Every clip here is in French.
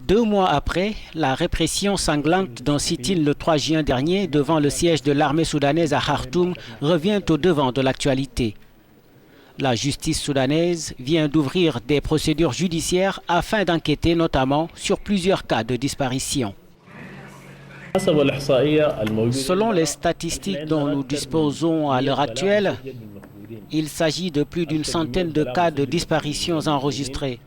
2 mois après, la répression sanglante d'un sit-in le 3 juin dernier devant le siège de l'armée soudanaise à Khartoum revient au devant de l'actualité. La justice soudanaise vient d'ouvrir des procédures judiciaires afin d'enquêter notamment sur plusieurs cas de disparition. Selon les statistiques dont nous disposons à l'heure actuelle, il s'agit de plus d'une centaine de cas de disparitions enregistrés.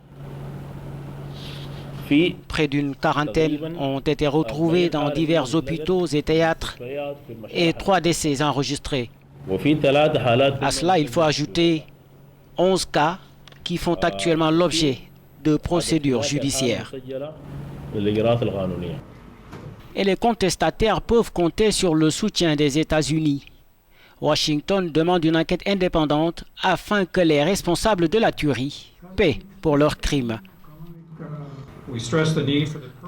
Près d'une quarantaine ont été retrouvés dans divers hôpitaux et théâtres et 3 décès enregistrés. À cela, il faut ajouter 11 cas qui font actuellement l'objet de procédures judiciaires. Et les contestataires peuvent compter sur le soutien des États-Unis. Washington demande une enquête indépendante afin que les responsables de la tuerie paient pour leurs crimes.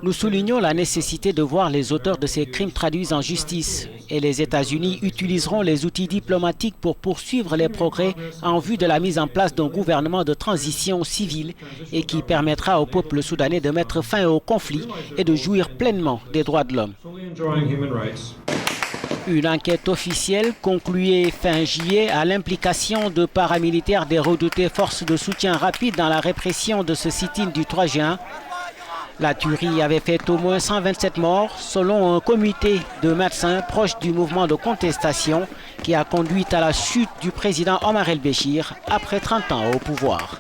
Nous soulignons la nécessité de voir les auteurs de ces crimes traduits en justice et les États-Unis utiliseront les outils diplomatiques pour poursuivre les progrès en vue de la mise en place d'un gouvernement de transition civile et qui permettra au peuple soudanais de mettre fin au conflit et de jouir pleinement des droits de l'homme. Une enquête officielle concluait fin juillet à l'implication de paramilitaires des redoutées forces de soutien rapide dans la répression de ce sit-in du 3 juin. La tuerie avait fait au moins 127 morts selon un comité de médecins proche du mouvement de contestation qui a conduit à la chute du président Omar el-Béchir après 30 ans au pouvoir.